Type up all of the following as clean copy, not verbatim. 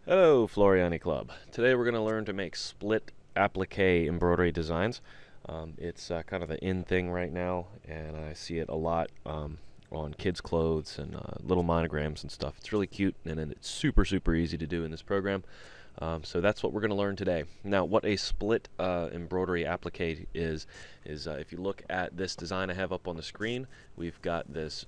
Hello, Floriani Club. Today we're going to learn to make split applique embroidery designs. It's kind of the in thing right now, and I see it a lot on kids' clothes and little monograms and stuff. It's really cute, and it's super easy to do in this program. So that's what we're going to learn today. Now, what a split embroidery applique is if you look at this design I have up on the screen, we've got this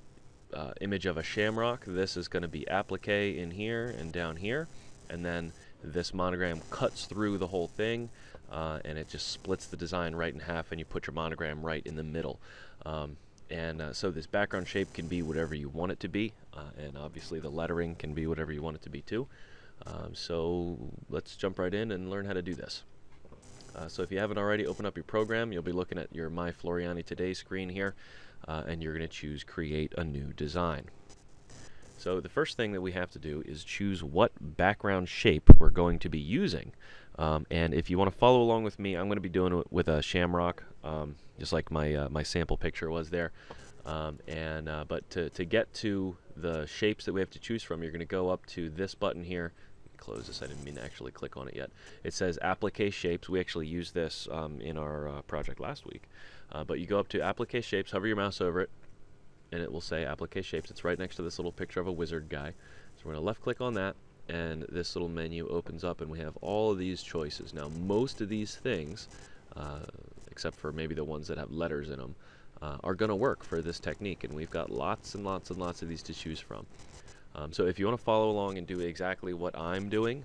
image of a shamrock. This is going to be applique in here and down here, and then this monogram cuts through the whole thing, and it just splits the design right in half, and you put your monogram right in the middle. So this background shape can be whatever you want it to be, and obviously the lettering can be whatever you want it to be too. So let's jump right in and learn how to do this. So if you haven't already, open up your program. You'll be looking at your My Floriani Today screen here, and you're going to choose Create a New Design. So the first thing that we have to do is choose what background shape we're going to be using. And if you want to follow along with me, I'm going to be doing it with a shamrock, just like my sample picture was there. But to get to the shapes that we have to choose from, you're going to go up to this button here. Close this, I didn't mean to actually click on it yet. It says Applique Shapes. We actually used this in our project last week. But you go up to Applique Shapes, hover your mouse over it, and it will say Applique Shapes. It's right next to this little picture of a wizard guy. So we're going to left click on that, and this little menu opens up, and we have all of these choices. Now, most of these things, except for maybe the ones that have letters in them, are going to work for this technique, and we've got lots and lots and lots of these to choose from. So if you want to follow along and do exactly what I'm doing,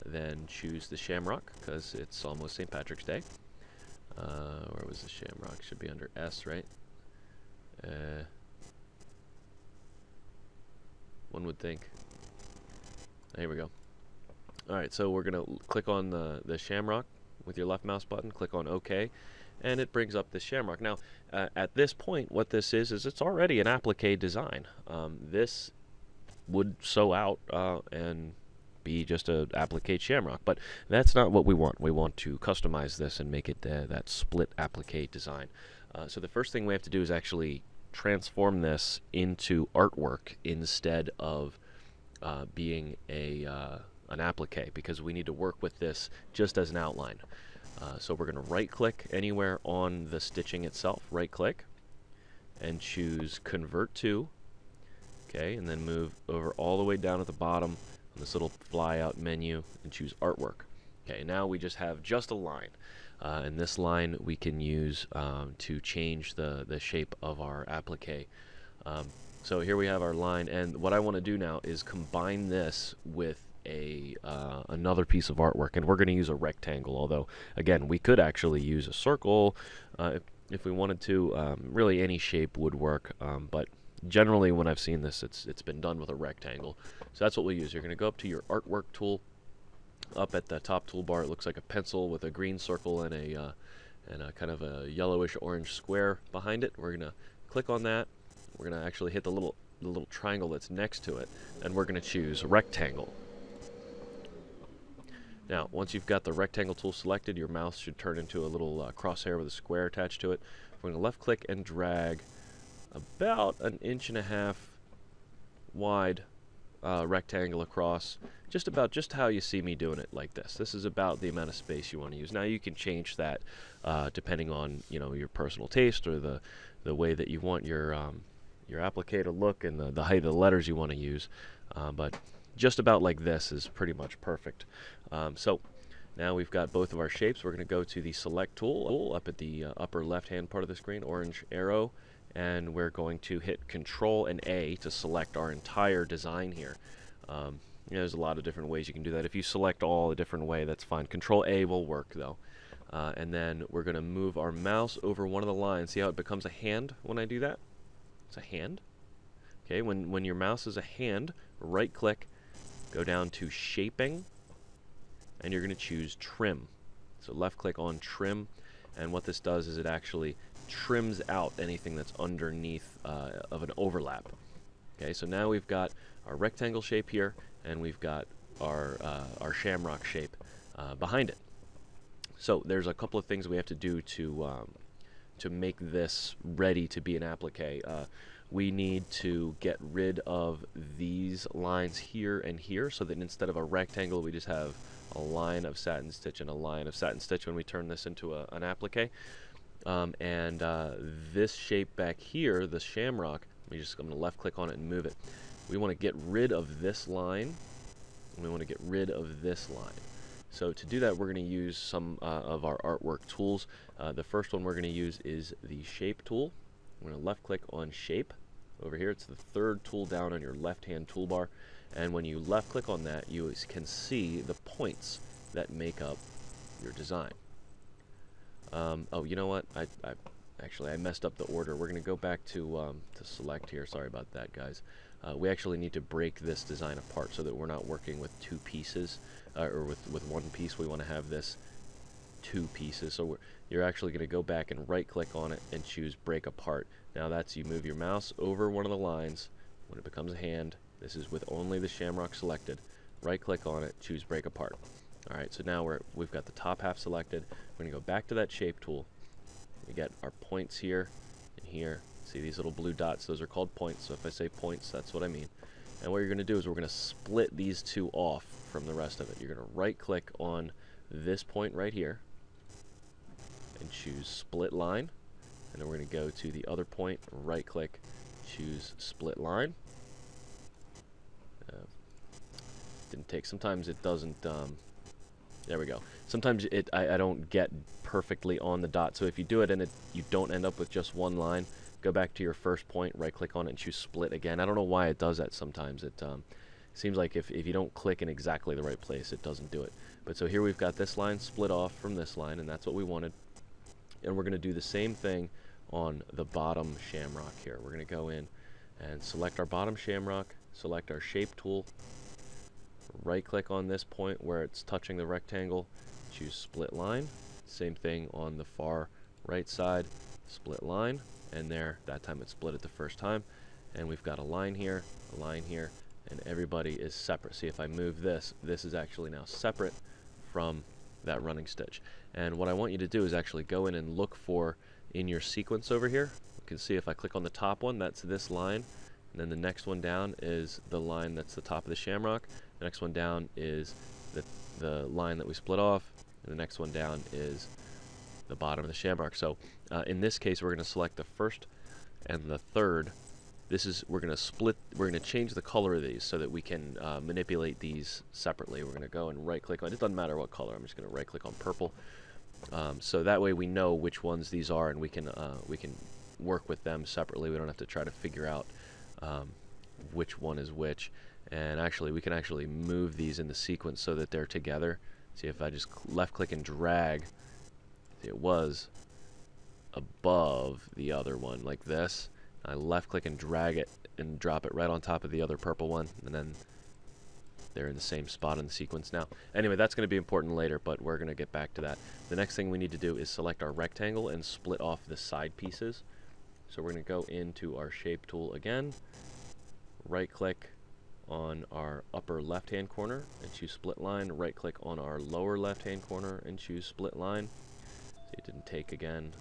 then choose the shamrock, because it's almost St. Patrick's Day. Where was the shamrock? Should be under S, right? One would think. Here we go. Alright, so we're going to click on the shamrock with your left mouse button, click on OK, and it brings up the shamrock. Now, at this point, what this is it's already an applique design. This would sew out and be just an applique shamrock, but that's not what we want. We want to customize this and make it that split applique design. So the first thing we have to do is actually transform this into artwork instead of being an applique, because we need to work with this just as an outline. So we're going to right click anywhere on the stitching itself, right click, and choose Convert To. Okay, and then move over all the way down at the bottom on this little fly out menu and choose Artwork. Okay, now we just have just a line, and this line we can use to change the shape of our applique. So here we have our line, and what I want to do now is combine this with another piece of artwork, and we're going to use a rectangle, although again we could actually use a circle if we wanted to. Really any shape would work, but generally when I've seen this, it's been done with a rectangle. So that's what we'll use. You're going to go up to your artwork tool. Up at the top toolbar, it looks like a pencil with a green circle and a kind of a yellowish orange square behind it. We're going to click on that. We're going to actually hit the little triangle that's next to it, and we're going to choose rectangle. Now, once you've got the rectangle tool selected, your mouse should turn into a little crosshair with a square attached to it. We're going to left click and drag about 1.5 inches wide rectangle across, just how you see me doing it, like this. This is about the amount of space you want to use. Now you can change that depending on your personal taste or the way that you want your applique to look and the height of the letters you want to use, but just about like this is pretty much perfect. So now we've got both of our shapes. We're going to go to the select tool up at the upper left hand part of the screen, orange arrow, and we're going to hit Control and A to select our entire design here. There's a lot of different ways you can do that. If you select all a different way, that's fine. Control A will work though. And then we're going to move our mouse over one of the lines. See how it becomes a hand when I do that? It's a hand. Okay, when your mouse is a hand, right click, go down to Shaping, and you're going to choose Trim. So left click on Trim, and what this does is it actually trims out anything that's underneath of an overlap. Okay, so now we've got our rectangle shape here, and we've got our shamrock shape behind it. So there's a couple of things we have to do to make this ready to be an applique. we need to get rid of these lines here and here, so that instead of a rectangle, we just have a line of satin stitch and a line of satin stitch when we turn this into an applique. This shape back here, the shamrock, I'm going to left click on it and move it. We want to get rid of this line, and we want to get rid of this line. So to do that, we're going to use some of our artwork tools. The first one we're going to use is the shape tool. I'm going to left click on shape over here. It's the third tool down on your left hand toolbar, and when you left click on that, you can see the points that make up your design. Oh, you know what? I messed up the order. We're going to go back to select here. Sorry about that, guys. We actually need to break this design apart so that we're not working with two pieces, or with one piece. We want to have this two pieces. So you're actually going to go back and right click on it and choose break apart. Now that's, you move your mouse over one of the lines. When it becomes a hand, this is with only the shamrock selected. Right click on it, choose break apart. Alright, so now we've got the top half selected. We're going to go back to that shape tool. We get our points here and here. See these little blue dots? Those are called points. So if I say points, that's what I mean. And what you're going to do is we're going to split these two off from the rest of it. You're going to right click on this point right here and choose split line. And then we're going to go to the other point, right click, choose split line. Didn't take, sometimes it doesn't, there we go. Sometimes I don't get perfectly on the dot, so if you do it and you don't end up with just one line, go back to your first point, right click on it and choose split again. I don't know why it does that sometimes. It seems like if you don't click in exactly the right place, it doesn't do it. But so here we've got this line split off from this line, and that's what we wanted. And we're going to do the same thing on the bottom shamrock here. We're going to go in and select our bottom shamrock, select our shape tool, right click on this point where it's touching the rectangle, choose split line. Same thing on the far right side, split line, and there, that time it split it the first time. And we've got a line here, and everybody is separate. See, if I move this, this is actually now separate from that running stitch. And what I want you to do is actually go in and look for, in your sequence over here, you can see if I click on the top one, that's this line, and then the next one down is the line that's the top of the shamrock. The next one down is the line that we split off, and the next one down is the bottom of the shamrock. So in this case, we're going to select the first and the third. We're going to change the color of these so that we can manipulate these separately. We're going to go and right click on it. It doesn't matter what color. I'm just going to right click on purple. So that way we know which ones these are, and we can work with them separately. We don't have to try to figure out which one is which. And actually, we can actually move these in the sequence so that they're together. See, if I just left click and drag, it was above the other one like this. I left click and drag it and drop it right on top of the other purple one, and then they're in the same spot in the sequence now. Anyway, that's going to be important later, but we're going to get back to that. The next thing we need to do is select our rectangle and split off the side pieces. So we're going to go into our shape tool again, right click on our upper left hand corner and choose split line, right click on our lower left hand corner and choose split line. See, it didn't take again.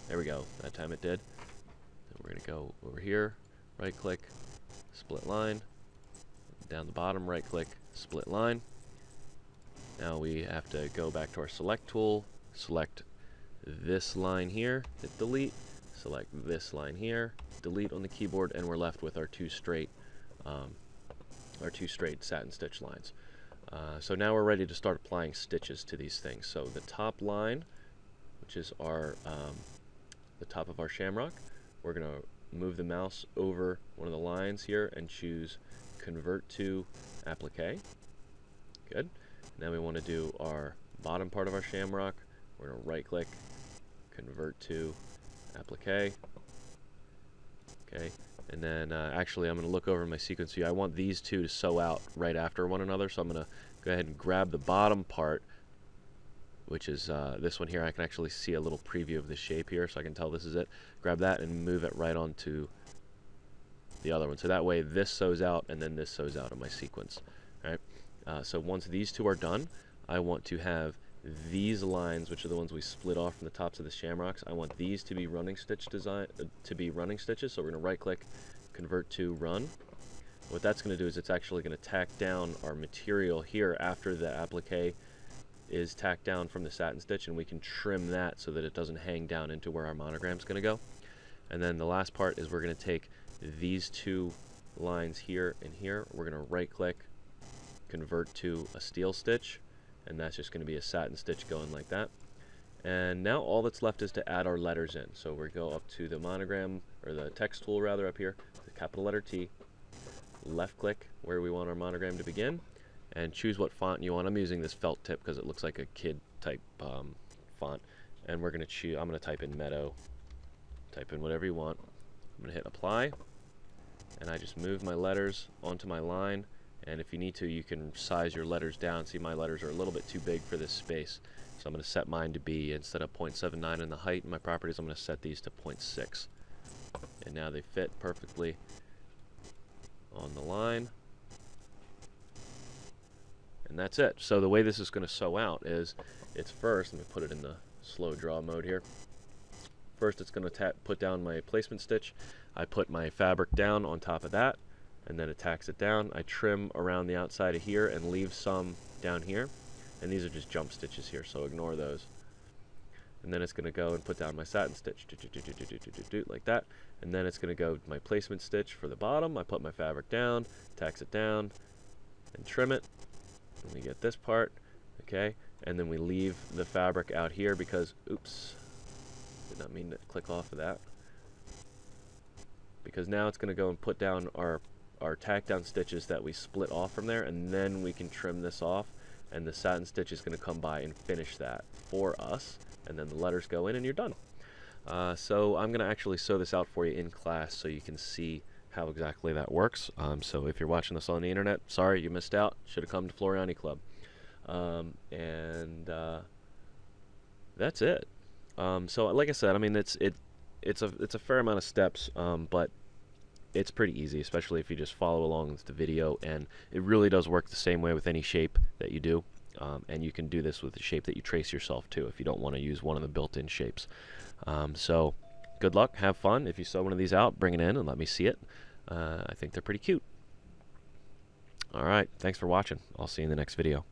There we go, that time it did. Then we're going to go over here, right click, split line, down the bottom, right click, split line. Now we have to go back to our select tool, select this line here, hit delete, select this line here, delete on the keyboard, and we're left with our two straight satin stitch lines. So now we're ready to start applying stitches to these things. So the top line, which is our the top of our shamrock, we're going to move the mouse over one of the lines here and choose convert to applique. Good. Now we want to do our bottom part of our shamrock. We're going to right click, convert to applique. Okay. And then actually I'm going to look over my sequence view. I want these two to sew out right after one another, so I'm going to go ahead and grab the bottom part, which is this one here. I can actually see a little preview of the shape here, so I can tell this is it. Grab that and move it right onto the other one. So that way this sews out and then this sews out of my sequence. All right. So once these two are done, I want to have these lines, which are the ones we split off from the tops of the shamrocks, I want these to be running stitch running stitches. So we're going to right click, convert to run. What that's going to do is it's actually going to tack down our material here after the applique is tacked down from the satin stitch, and we can trim that so that it doesn't hang down into where our monogram's going to go. And then the last part is we're going to take these two lines here and here, we're going to right click, convert to a steel stitch, and that's just going to be a satin stitch going like that. And now all that's left is to add our letters in. So we go up to the monogram, or the text tool rather, up here, the capital letter T, left click where we want our monogram to begin, and choose what font you want. I'm using this felt tip because it looks like a kid type font, and we're going to choose, I'm going to type in Meadow, type in whatever you want. I'm going to hit apply, and I just move my letters onto my line. And if you need to, you can size your letters down. See, my letters are a little bit too big for this space. So I'm going to set mine to be, instead of 0.79 in the height in my properties, I'm going to set these to 0.6. And now they fit perfectly on the line. And that's it. So the way this is going to sew out is, it's first, let me put it in the slow draw mode here. First, it's going to put down my placement stitch. I put my fabric down on top of that, and then it tacks it down. I trim around the outside of here and leave some down here, and these are just jump stitches here, so ignore those. And then it's going to go and put down my satin stitch, like that, and then it's going to go my placement stitch for the bottom. I put my fabric down, tacks it down, and trim it, and we get this part, okay, and then we leave the fabric out here because, oops, did not mean to click off of that, because now it's going to go and put down our tack down stitches that we split off from there, and then we can trim this off, and the satin stitch is going to come by and finish that for us, and then the letters go in and you're done. So I'm going to actually sew this out for you in class so you can see how exactly that works. So if you're watching this on the internet, sorry you missed out, should have come to Floriani Club. That's it. So like I said, I mean, it's a fair amount of steps, but it's pretty easy, especially if you just follow along with the video, and it really does work the same way with any shape that you do, and you can do this with the shape that you trace yourself too if you don't want to use one of the built-in shapes. So good luck, have fun. If you sew one of these out, bring it in and let me see it. I think they're pretty cute. Alright, thanks for watching. I'll see you in the next video.